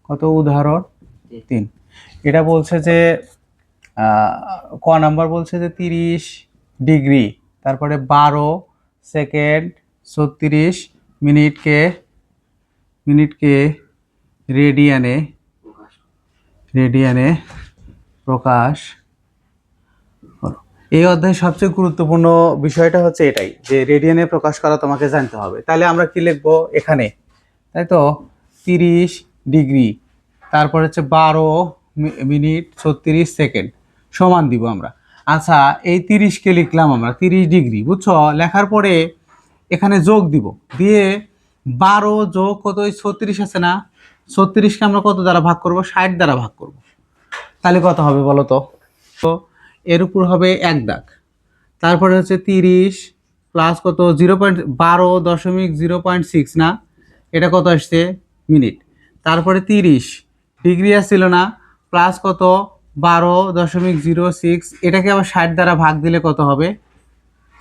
কত উদাহরণ 3। এটা বলছে যে ক নাম্বার বলছে যে 30 ডিগ্রি, তারপরে 12 সেকেন্ড 36 মিনিটকে রেডিয়ানে প্রকাশ করো। এই অধ্যায়ের সবচেয়ে গুরুত্বপূর্ণ বিষয়টা হচ্ছে এটাই যে রেডিয়ানে প্রকাশ করা তোমাকে জানতে হবে। তাহলে আমরা কি লিখবো এখানে, তাই তো 30 ডিগ্রি, তারপর হচ্ছে 12 মিনিট 36 সেকেন্ড সমান দিব আমরা। আচ্ছা, এই 30কে লিখলাম আমরা 30 ডিগ্রি, বুঝছো? লেখার পরে এখানে যোগ দিব, দিয়ে 12 যোগ কত, 36 আছে না, 36কে আমরা কত দ্বারা ভাগ করব, 60 দ্বারা ভাগ করব। তাহলে কত হবে বলো তো? তো এর উপর হবে 1 দাগ, তারপরে হচ্ছে 30 প্লাস কত 0.12.0.6 না, এটা কত আসছে মিনিট, তারপরে 30 ডিগ্রি আসছিল না, প্লাস কত 12.06, এটাকে আবার 60 দ্বারা ভাগ দিলে কত হবে,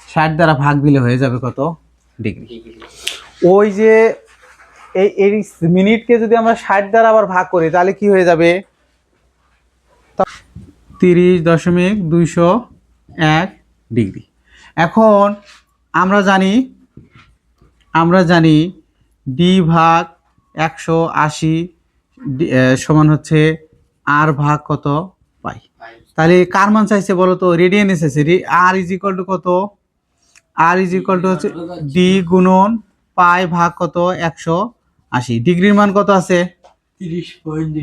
60 দ্বারা ভাগ দিলে হয়ে যাবে কত ডিগ্রি। ওই যে এই মিনিটকে যদি আমরা 60 দ্বারা আবার ভাগ করি তাহলে কি হয়ে যাবে, 30.201 ডিগ্রি। এখন আমরা জানি ডি ভাগ 180 সমান হচ্ছে আর ভাগ কত পাই। তাহলে কার মান চাইছে বলো তো? রেডিয়ান এসেছে। আর ইজ ইকুয়াল টু কত, আর ইজ ইকুয়াল টু হচ্ছে ডি গুণন পাই ভাগ কত 180। ডিগ্রির মান কত আছে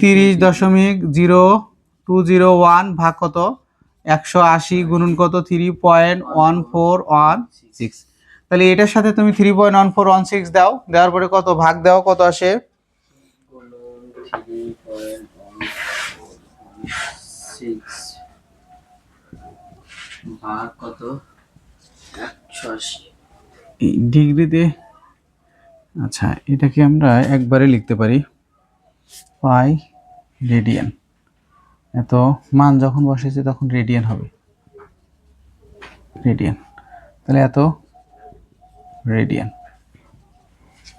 30.0201 ভাগ কত 180 গুণন কত 3.1416। তাহলে এটার সাথে তুমি 3.1416 দাও, দেওয়ার পরে কত ভাগ দাও, কত আসে, ভাগ কত 180 ডিগ্রিতে। আচ্ছা, এটাকে আমরা একবারে লিখতে পারি পাই রেডিয়ান। এত মান যখন বসেছে তখন রেডিয়ান হবে, রেডিয়ান। তাহলে এত রেডিয়ান।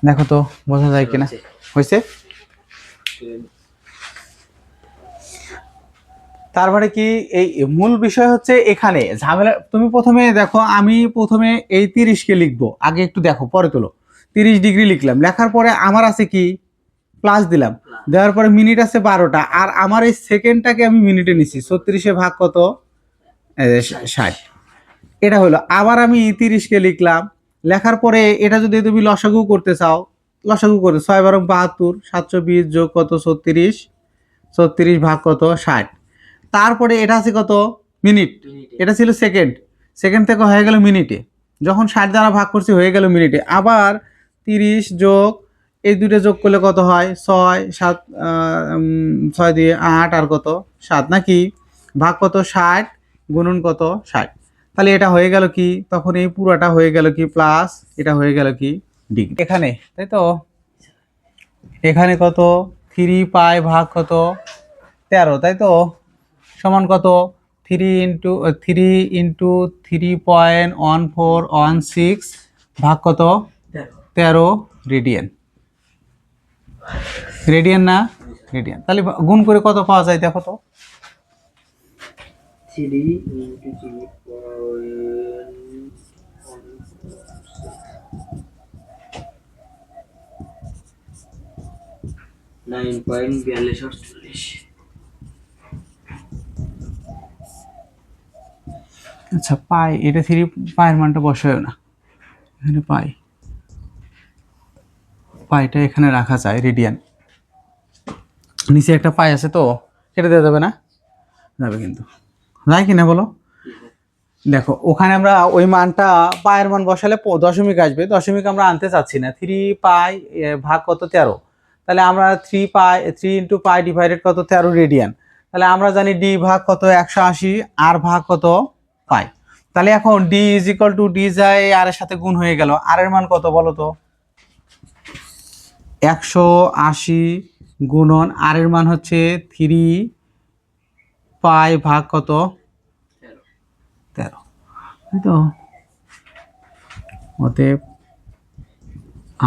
দেখো তো বোঝা যায় কিনা, হয়েছে? তারপরে কি এই মূল বিষয় হচ্ছে এখানে ঝামেলা। তুমি প্রথমে দেখো, আমি প্রথমে এই 30কে লিখবো, আগে একটু দেখো, পরে তোলো। 30 ডিগ্রি লিখলাম, লেখার পরে আমার আছে কি প্লাস দিলাম, দেওয়ার পরে মিনিট আছে 12টা, আর আমার এই সেকেন্ডটাকে আমি মিনিটে নিছি, 36 ভাগ কত 60, এটা হলো। আবার আমি 30কে লিখলাম, লেখার পরে এটা যদি তুমি লসাগু করতে চাও, লসাগু করে 6 12 72, 720 যোগ কত 36, 36 ভাগ কত 60, তারপরে এটা আছে কত মিনিট, এটা ছিল সেকেন্ড, সেকেন্ড থেকে হয়ে গেল মিনিটে, যখন 60 দ্বারা ভাগ করছি হয়ে গেল মিনিটে। আবার 30 যোগ এই দুটো যোগ করলে কত হয় 6 7, 6 দিয়ে 8 আর কত 7 নাকি, ভাগ কত 60 গুণন কত 60। তাহলে এটা হয়ে গেল কি, তখন এই পুরোটা হয়ে গেল কি প্লাস, এটা হয়ে গেল কি ডিগ্রি এখানে, তাই তো? এখানে কত 3 পাই ভাগ কত 13, তাই তো, সমান কত 3 ইন্টু 3.1416 ভাগ কত 13 রেডিয়ান। রেডিয়ান না, রেডিয়ান। তাহলে গুণ করে কত পাওয়া যায় দেখো তো, 3 9.4248। আচ্ছা পাই, এটা 3 পায়ের মানটা বসায় না, এখানে পাইটা এখানে রাখা যায়, রেডিয়ান নিচে একটা পাই আছে তো, কেটে দেওয়া যাবে না, যাবে কিন্তু, যায় কিনা বলো? দেখো ওখানে আমরা ওই মানটা পায়ের মান বসালে দশমিক আসবে, দশমিক আমরা আনতে চাচ্ছি না। 3 পাই ভাগ কত 13, তাহলে আমরা 3 ইন্টু পাই ডিভাইডেড কত 13 রেডিয়ান। তাহলে আমরা জানি ডি ভাগ কত 180, আর ভাগ কত পাই। তাহলে এখন D is equal two D যায় আর এর সাথে গুণ হয়ে গেল, আর এর মান কত বলো তো, 180 গুণন আর এর মান হচ্ছে 3 পাই ভাগ কত 13, তাই তো? অতএব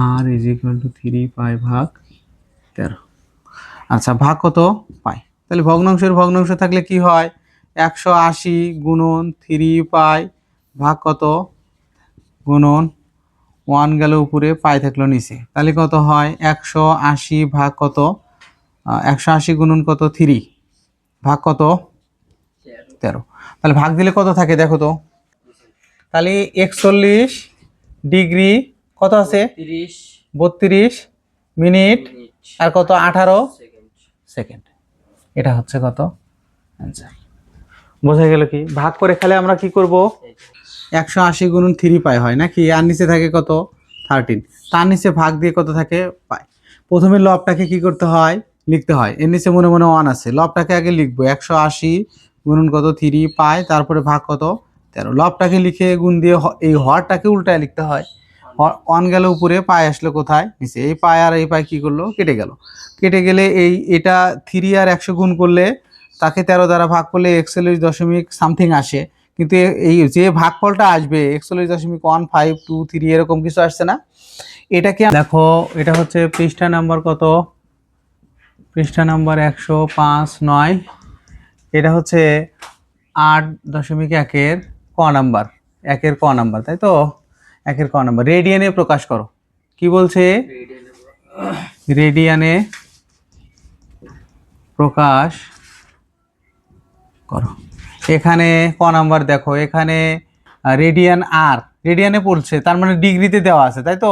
আর ইজ ইকুয়াল টু 3 পাই ভাগ 13। আচ্ছা, ভাগ কত পাই। তাহলে ভগ্নাংশের ভগ্নাংশ থাকলে কি হয়, 180 গুণন 3 পাই ভাগ কত গুণন 1 গেল উপরে, পাই থাকলো নিচে। তাহলে কত হয়, 180 ভাগ কত, 180 গুণন কত 3 ভাগ কত 13। তাহলে ভাগ দিলে কত থাকে দেখো তো। তাহলে 41 ডিগ্রি কত আছে, 32 মিনিট আর কত 18 সেকেন্ড। এটা হচ্ছে কত অ্যান্সার। বোঝা গেল কি, ভাগ করে খেলে আমরা কি করব, 180 গুণন 3 পাই হয় নাকি, আর নিচে থাকে কত 13, তার নিচে ভাগ দিয়ে কত থাকে পাই। প্রথমে লবটাকে কি করতে হয়, লিখতে হয়। এর নিচে মনে মনে 1 আছে, লবটাকে আগে লিখবো 180 গুণন কত 3 পাই, তারপরে ভাগ কত 13। লবটাকে লিখে গুণ দিয়ে এই হরটাকে উল্টায় লিখতে হয়। 1 গেল উপরে, পাই আসলো কোথায় নিচে। এই পাই আর এই পাই কি করলো, কেটে গেল। কেটে গেলে এটা 3 আর 100 গুণ করলে তাকে 13 দ্বারা ভাগ করলে 41 দশমিক সামথিং আসে। কিন্তু এই যে ভাগফলটা আসবে 41.1523 এরকম কিছু আসছে না। এটাকে দেখো, এটা হচ্ছে পৃষ্ঠা নাম্বার কত, পৃষ্ঠা নাম্বার 105/9। এটা হচ্ছে 8.1 ক নাম্বার, 1 ক নাম্বার, তাই তো। 1 ক নাম্বার, রেডিয়ানে প্রকাশ করো। কি বলছে, রেডিয়ানে প্রকাশ করো। এখানে ক নাম্বার দেখো, এখানে রেডিয়ান আর রেডিয়ানে পড়ছে, তার মানে ডিগ্রিতে দেওয়া আছে, তাই তো।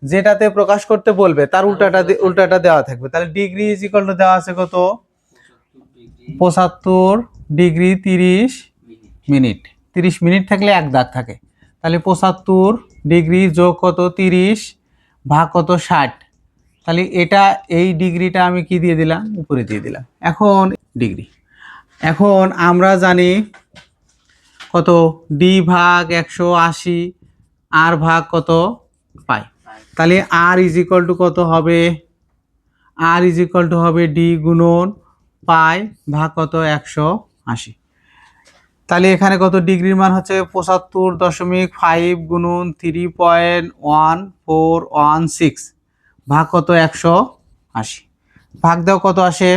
যেটাতে প্রকাশ করতে বলবে তার উল্টাটা দেওয়া থাকবে। তাহলে ডিগ্রি ইজ ইকুয়াল টু দেওয়া আছে কত, 75 ডিগ্রি 30 মিনিট। 30 মিনিট থাকলে 1 দাগ থাকে। তাহলে 75 ডিগ্রি যোগ কত 30 ভাগ কত 60। তাহলে এটা এই ডিগ্রিটা আমি কি দিয়ে দিলাম, উপরে দিয়ে দিলাম। এখন ডিগ্রি, এখন আমরা জানি কত, ডি ভাগ 180 আর ভাগ কত পাই। তাহলে আর ইজ ইকুয়াল টু কত হবে, আর ইজ ইকুয়াল টু হবে ডি গুণন পাই ভাগ কত 180। তাহলে এখানে কত ডিগ্রির মান হচ্ছে 75.5 গুণন 3.1416 ভাগ কত 180। ভাগ দাও কত আসে,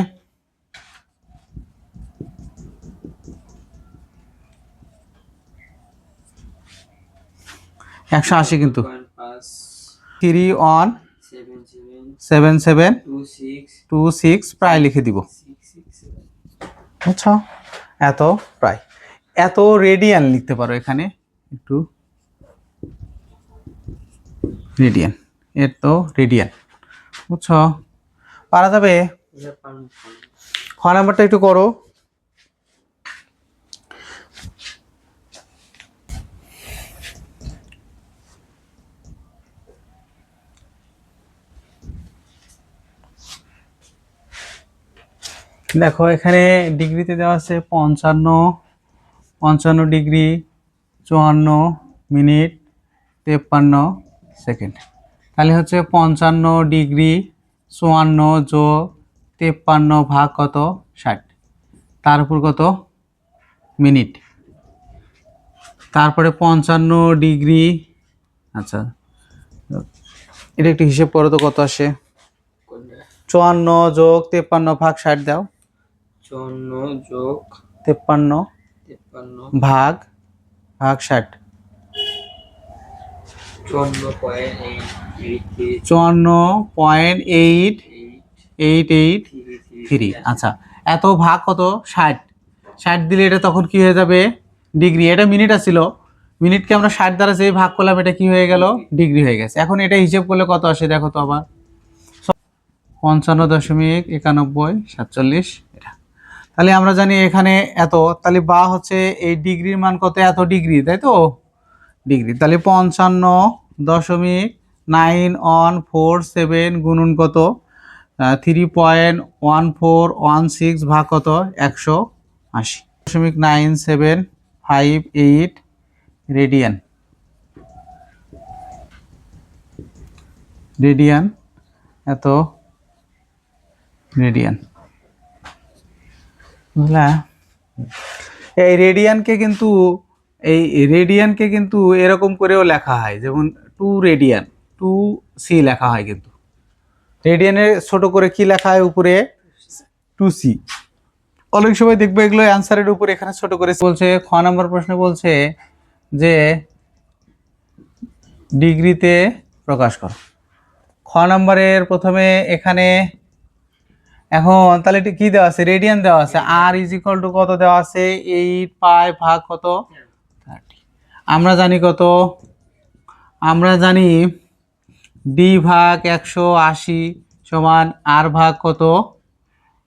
180 কিন্তু 3.7726 প্রায় লিখে দিব, বুঝছো। এত প্রায়, এত রেডিয়ান লিখতে পারো এখানে, একটু রেডিয়ান, এর তো রেডিয়ান, বুঝছো, পারা যাবে। খ নাম্বারটা একটু করো। দেখো এখানে ডিগ্রিতে দেওয়া আছে 55 ডিগ্রি 54 মিনিট 53 সেকেন্ড। তাহলে হচ্ছে 55 ডিগ্রি 54 যোগ 53 ভাগ কত 60, তার উপর কত মিনিট, তারপরে 55 ডিগ্রি, আচ্ছা এটা একটু হিসেব করো তো কত আসে। 54 যোগ 53 ভাগ 60 দাও, 54 যোগ 53 ভাগ 60, 54.883। আচ্ছা, এত ভাগ কত 60, 60 দিলে এটা তখন কি হয়ে যাবে ডিগ্রি। এটা মিনিট আসছিল, মিনিটকে আমরা 60 দ্বারা যেই ভাগ করলাম এটা কি হয়ে গেল, ডিগ্রি হয়ে গেছে। এখন এটা হিসেব করলে কত আসে দেখো তো আবার, 55.9147 এটা। তাহলে আমরা জানি এখানে এত, তাহলে বা হচ্ছে এই ডিগ্রির মান কত, এত ডিগ্রি, তাই তো ডিগ্রি। তাহলে 55.9147 গুণন কত 3.1416 ভাগ কত 180.9758 রেডিয়ান, রেডিয়ান এত রেডিয়ান, বুঝলা। এই রেডিয়ানকে কিন্তু এরকম করেও লেখা হয়, যেমন 2 রেডিয়ান 2 সি লেখা হয়। কিন্তু রেডিয়ানে ছোট করে কি লেখা হয় উপরে টু সি। অনেক সময় দেখবো এগুলো অ্যান্সারের উপর এখানে ছোট করে বলছে। খ নম্বর প্রশ্নে বলছে যে ডিগ্রিতে প্রকাশ করো। খ নম্বরের প্রথমে এখানে এখন তাহলে এটা কি দেওয়া আছে, রেডিয়ান দেওয়া আছে। আর ইজ ইকুয়াল টু কত দেওয়া আছে, 8 পাই ভাগ কত 30। আমরা জানি কত, আমরা জানি ডি ভাগ 180 সমান আর ভাগ কত,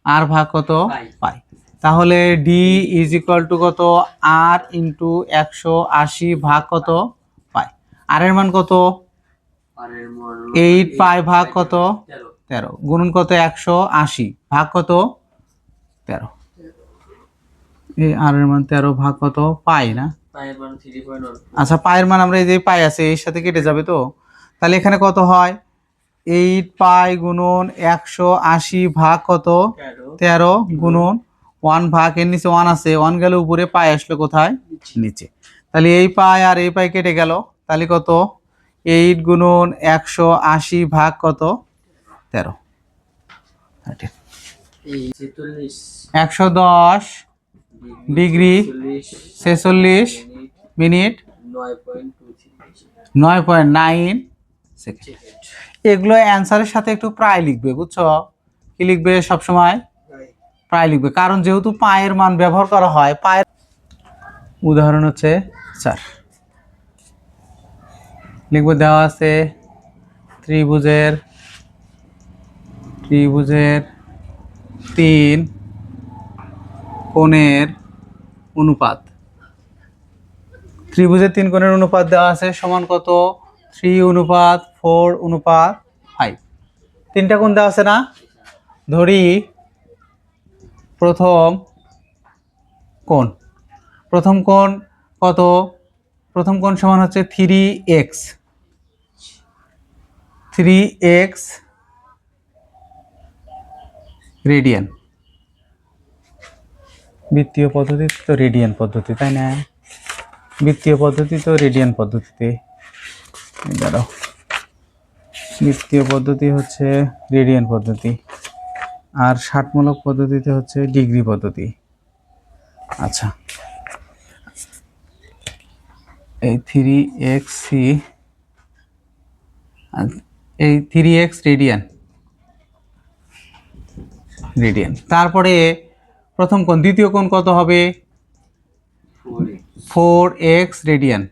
আর ভাগ কত পাই। তাহলে ডি ইজ ইকুয়াল টু কত, আর ইন্টু 180 ভাগ কত পাই। আর এর মান কত, 8 পাই ভাগ কত 13 গুণন কত 180 ভাগ কত 13। এই আর এর মান 13 ভাগ কত পাই না, আচ্ছা পায়ের মান আমরা এই যে পাই আছে এর সাথে কেটে যাবে তো। তাহলে এখানে কত হয়, 8 পাই গুণন 180 ভাগ কত 13 গুণন 1 ভাগ, এর নিচে 1 আছে, 1 গেল উপরে, পাই আসলো কোথায় নিচে। তাহলে এই পাই আর এই পাই কেটে গেল, তাহলে কত 8 গুণন 180 ভাগ কত 13, 110 ডিগ্রি 46 মিনিট 9.9 সেকেন্ড। এগুলো অ্যান্সারের সাথে একটু প্রায় লিখবে, বুঝছো? কি লিখবে সবসময়, প্রায় লিখবে, কারণ যেহেতু পায়ের মান ব্যবহার করা হয়। পায়ের উদাহরণ হচ্ছে 4 লিখবো, দেওয়া আছে ত্রিভুজের 3 কোণের অনুপাত। ত্রিভুজের 3 কোণের অনুপাত দেওয়া আছে সমান কত, 3:4:5। 3টা কোণ দেওয়া আছে না, ধরি প্রথম কোণ, প্রথম কোণ কত, প্রথম কোণ সমান হচ্ছে 3x, 3x রেডিয়ান। বৃত্তীয় পদ্ধতি তো রেডিয়ান পদ্ধতি, তাই না? বৃত্তীয় পদ্ধতি তো রেডিয়ান পদ্ধতিতে, দাঁড়াও, বৃত্তীয় পদ্ধতি হচ্ছে রেডিয়ান পদ্ধতি, আর ষাটমূলক পদ্ধতিতে হচ্ছে ডিগ্রি পদ্ধতি। আচ্ছা, এই 3x এই 3x রেডিয়ান, রেডিয়ান। তারপরে প্রথম কোণ, দ্বিতীয় কোণ কত হবে, 4x রেডিয়ান।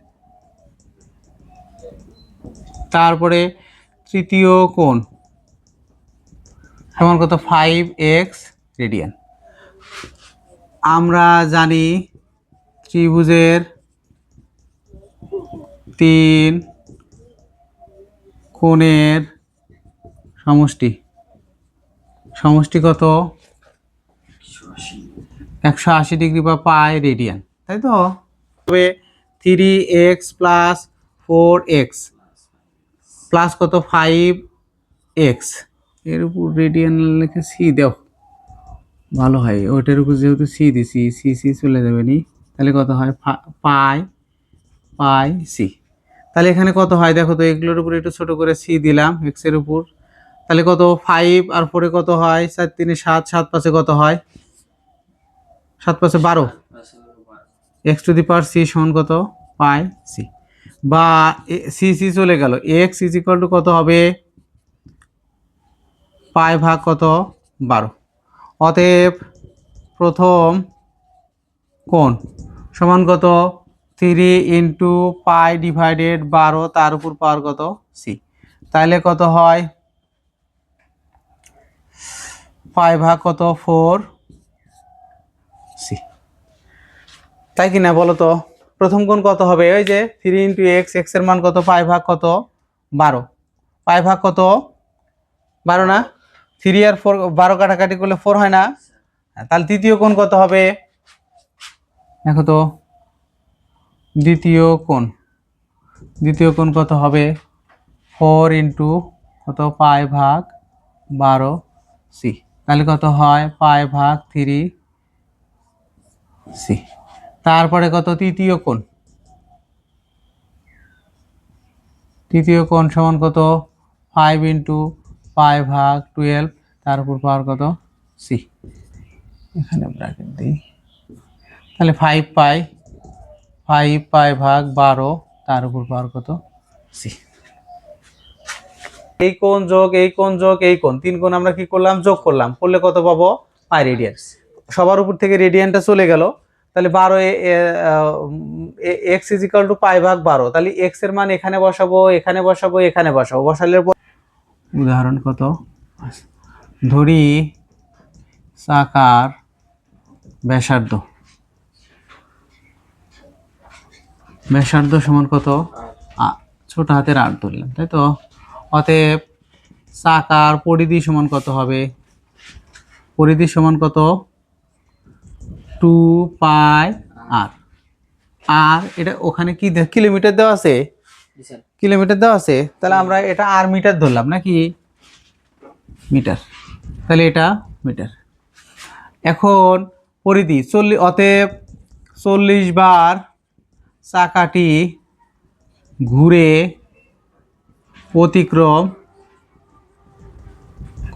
তারপরে তৃতীয় কোণ সমান কত, 5x রেডিয়ান। আমরা জানি ত্রিভুজের 3 কোণের সমষ্টি, সমষ্টি কত 180 ডিগ্রি বা পাই রেডিয়ান, তাই তো? তবে 3x প্লাস 4x প্লাস কত 5x, এর উপর রেডিয়ান লিখে সি দাও, ভালো হয়। ওটার উপর যেহেতু সি দিছি, সি সি চলে যাবে নি, তাহলে কত হয় পাই পাই সি। তাহলে এখানে কত হয় দেখো তো, এগুলোর উপর একটু ছোট করে সি দিলাম এক্স এর উপর। তাহলে কত 5 আর 4 কত হয়, 4 3 7, 7 5 কত হয়, 7 5 12, x to the power C সমান কত পাই সি। বা সি সি চলে গেল, এক্স ইজ ইকুয়াল টু কত হবে, পাই ভাগ কত 12। অতএব প্রথম কোণ সমান কত, 3 ইন্টু পাই ডিভাইডেড 12, তার উপর পাওয়ার কত সি। তাহলে কত হয়, পাই ভাগ কত 4 সি, তাই কি না বলো তো? প্রথম কোণ কত হবে, ওই যে 3 ইন্টু এক্স, এক্স এর মান কত, পাই ভাগ কত 12, পাই ভাগ কত 12 না, 3 আর 4 12 কাটাকাটি করলে 4 হয় না। তাহলে তৃতীয় কোণ কত হবে, দেখো তো, দ্বিতীয় কোণ, দ্বিতীয় কোণ কত হবে, 4 ইন্টু কত পাই ভাগ 12 সি। তাহলে কত হয়, পাই ভাগ 3 সি। তারপরে কত তৃতীয় কোণ, তৃতীয় কোণ সমান কত, 5 ইন্টু পাই ভাগ 12, তার উপর পাওয়ার কত সি। এখানে ব্র্যাকেট দিই, তাহলে 5 পাই ভাগ 12, তার উপর পাওয়ার কত সি। এই কোণ যোগ এই কোণ যোগ এই কোণ, 3 কোণ আমরা কি করলাম, যোগ করলাম, করলে কত পাবো, পাই রেডিয়ান। সবার উপর থেকে রেডিয়ানটা চলে গেল, তাহলে 12 এক্স ইজ ইকাল টু পাই ভাগ 12, তাহলে এক্স এর মান এখানে বসাবো, এখানে বসাবো, এখানে বসাবো, বসালে উদাহরণ কত, ধরি চাকার ব্যাসার্ধ, ব্যাসার্ধ সমান কত, ছোট হাতের আর ধরলাম, তাই তো। অতএব চাকার পরিধি সমান কত হবে, পরিধি সমান কত, 2 পাই আর। আর এটা ওখানে কি কিলোমিটার দেওয়া আছে, কিলোমিটার দেওয়া আছে, তাহলে আমরা এটা আর মিটার ধরলাম নাকি, মিটার, তাহলে এটা মিটার। এখন পরিধি 40, অতএব 40 বার চাকাটি ঘুরে অতিক্রম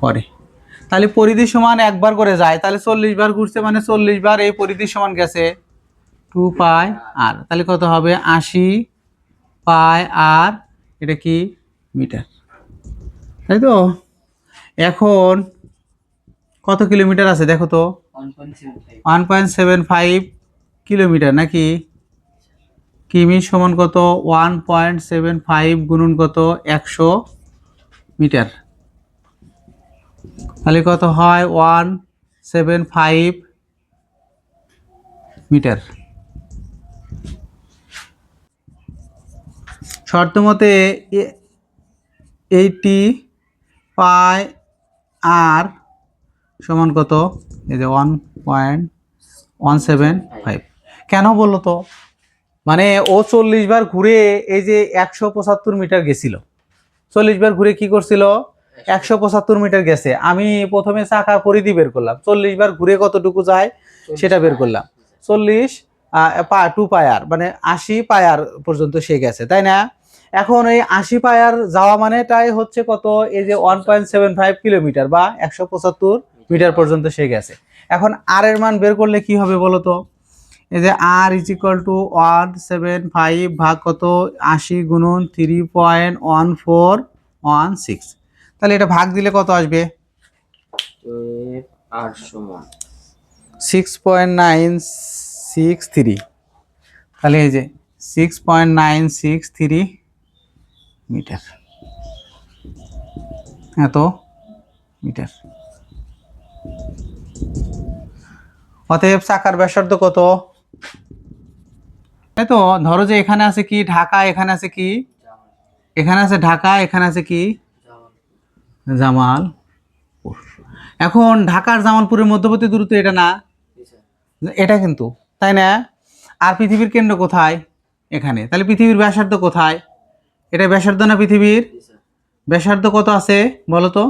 করে, তাহলে পরিধি সমান একবার করে যায়, তাহলে 40 বার ঘুরছে মানে 40 বার এই পরিধি সমান গেছে 2 পাই আর, তাহলে কত হবে 80 পাই আর, এটা কি মিটার, তাই তো। এখন কত কিলোমিটার আছে দেখো তো, 1.75 কিলোমিটার নাকি, কিমি সমান কত, 1.75 গুণন কত 100 মিটার, তাহলে কত হয় 175 মিটার। শর্ত মতে 80 পাই আর সমান কত, এই যে 1.175, কেন বললো তো, মানে ও 40 বার ঘুরে এই যে 175 মিটার গেছিল, 40 বার ঘুরে কি করছিল, 175 মিটার গেছে। আমি প্রথমে চাকার পরিধি বের করলাম, 40 বার ঘুরে কতটুকু যায় সেটা বের করলাম, 40 2 পাই আর, মানে 80 পাই আর পর্যন্ত সে গেছে, তাই না। এখন এই 80 পাই আর যাওয়া মানেটাই হচ্ছে কত, এই যে 1.75 কিলোমিটার বা 175 মিটার পর্যন্ত সে গেছে। এখন আর এর মান বের করলে কি হবে বলো তো, এই যে আর ইজ ইকুয়াল টু 175 ভাগ কত 80 গুণন 3.1416, তাহলে এটা ভাগ দিলে কত আসবে, 8 সমান 6.963, তাহলে এই যে 6.963 মিটার, এত মিটার। অতএব চাকার ব্যাসার্ধ কত, তাই তো। ধরো যে এখানে আছে কি ঢাকা, এখানে আছে কি, এখানে আছে ঢাকা, এখানে আছে কি জামালপুর। এখন ঢাকার জামালপুরের মধ্যবর্তী দূরত্ব এটা না, এটা কিন্তু, তাই না। আর পৃথিবীর কেন্দ্র কোথায়, এখানে, তাহলে পৃথিবীর ব্যাসার্ধ কোথায়, এটা ব্যাসার্ধ না পৃথিবীর, ব্যাসার্ধ কত আছে বলো তো,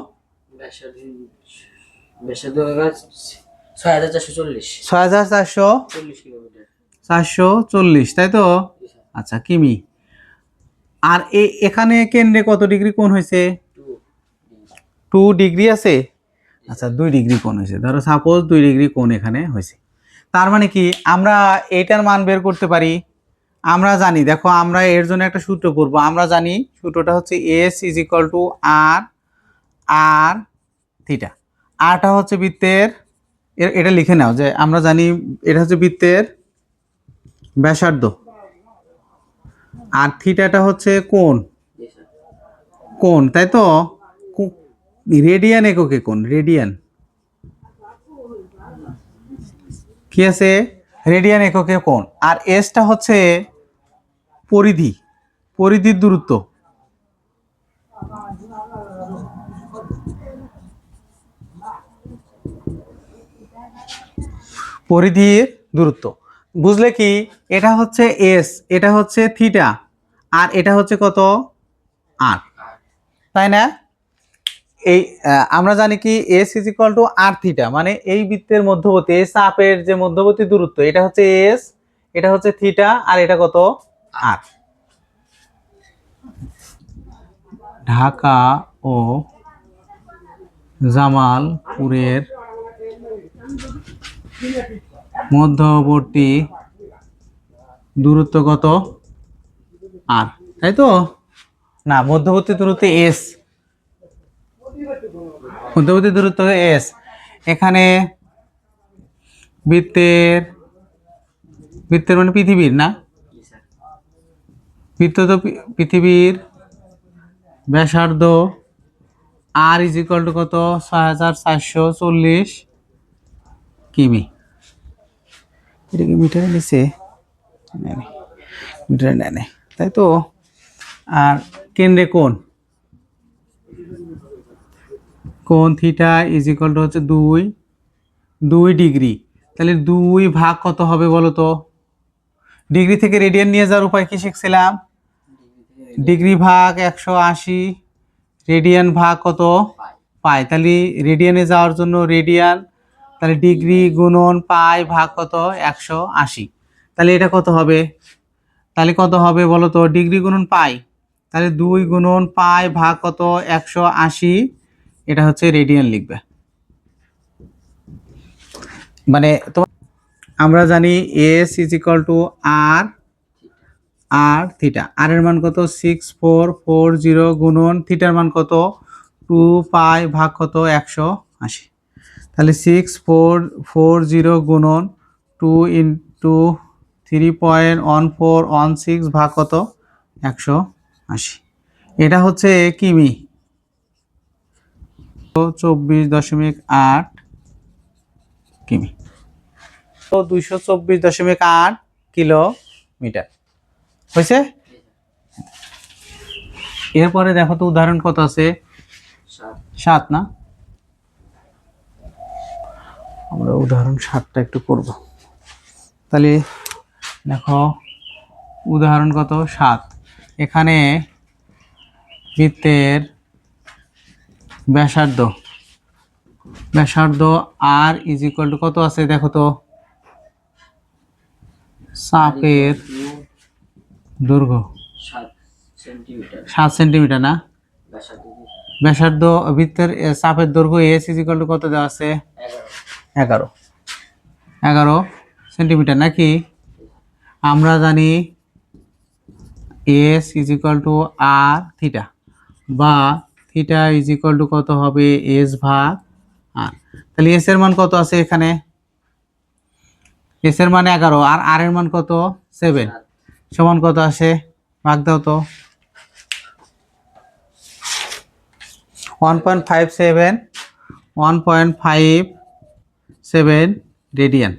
6440 তাই তো, আচ্ছা কিমি। আর এখানে কেন্দ্রে কত ডিগ্রি কোণ হয়েছে, 2 ডিগ্রি আছে, আচ্ছা 2 ডিগ্রি কোণ হয়েছে, ধরো সাপোজ 2 ডিগ্রি কোণ এখানে হয়েছে। তার মানে কি আমরা এইটার মান বের করতে পারি, আমরা জানি, দেখো আমরা এর জন্য একটা সূত্র পড়বো, আমরা জানি সূত্রটা হচ্ছে S is equal to R, R theta, আরটা হচ্ছে বৃত্তের, এটা লিখে নাও যে আমরা জানি এটা হচ্ছে বৃত্তের ব্যাসার্ধ, আর থিটাটা হচ্ছে কোণ, কোণ তাই তো, রেডিয়ান এককে কোণ, রেডিয়ান কি আছে, রেডিয়ান এককে কোণ, আর এসটা হচ্ছে পরিধি, পরিধির দূরত্ব, পরিধির দূরত্ব, বুঝলে কি, এটা হচ্ছে এস, এটা হচ্ছে থিটা, আর এটা হচ্ছে কত আর, তাই না। এই আমরা জানি কি S is equal to R theta, মানে এই বৃত্তের মধ্যবর্তী, এই চাপের যে মধ্যবর্তী দূরত্ব এটা হচ্ছে এস, এটা হচ্ছে থিটা, আর এটা কত আর। ঢাকা ও জামালপুরের মধ্যবর্তী দূরত্ব কত? আর, তাই তো? না, মধ্যবর্তী দূরত্ব এস, মধ্যবর্তী দূরত্ব এস। এখানে বৃত্তের, বৃত্তের মানে পৃথিবীর না, বৃত্ত তো পৃথিবীর ব্যাসার্ধ আর ইজ ইকুয়াল টু কত? 6440 কিমি। এটা কি মিটারে নিচে? মিটারে নেয়, তাই তো? আর কেন্দ্রে কোণ, কোণ থিটা ইজ ইকুয়াল টু হচ্ছে 2 ডিগ্রি। তাহলে 2 ভাগ কত হবে বলো তো? ডিগ্রি থেকে রেডিয়ান নিয়ে যাওয়ার উপায় কি শিখছিলাম? ডিগ্রি ভাগ 180, রেডিয়ান ভাগ কত? পাই। তাহলে রেডিয়ানে যাওয়ার জন্য রেডিয়ান, তাহলে ডিগ্রি গুণন পাই ভাগ কত? 180। তাহলে এটা কত হবে? তাহলে কত হবে বলো তো? ডিগ্রি গুণন পাই, তাহলে 2 গুণন পাই ভাগ কত? 180। এটা হচ্ছে রেডিয়ান লিখবে। মানে তোমার, আমরা জানি S is equal to R, R theta. R এর মান কত? 6440 গুণন থিটার মান কত? 2 পাই ভাগ কত? 180। তাহলে 6440 গুণন 2 ইন্টু 3.1416 ভাগ কত? 180। এটা হচ্ছে কিমি, 24.8 কিমি, 224.8 কিলোমিটার হয়েছে। এরপরে দেখো তো উদাহরণ কত আছে? 7 না? আমরা উদাহরণ 7টা একটু করব। তাহলে দেখো উদাহরণ কত? 7। এখানে বৃত্তের ব্যাসার্ধ, ব্যাসার্ধ আর ইজ ইকুয়াল টু কত আছে দেখো তো? চাপের দৈর্ঘ্য 7 সেন্টিমিটার না? ব্যাসার্ধ বৃত্তের চাপের দৈর্ঘ্য এস ইজ ইকুয়াল টু কত দেওয়া আছে? 11 সেন্টিমিটার নাকি? আমরা জানি S is equal to R theta, বা থিটা ইজ ইকুয়াল টু কত হবে? এস ভাগ আর। তাহলে এস এর মান কত আছে এখানে? এস এর মান 11 আর আর এর মান কত? 7, সমান কত আসে? ভাগ দাও তো। 1.57 রেডিয়ান।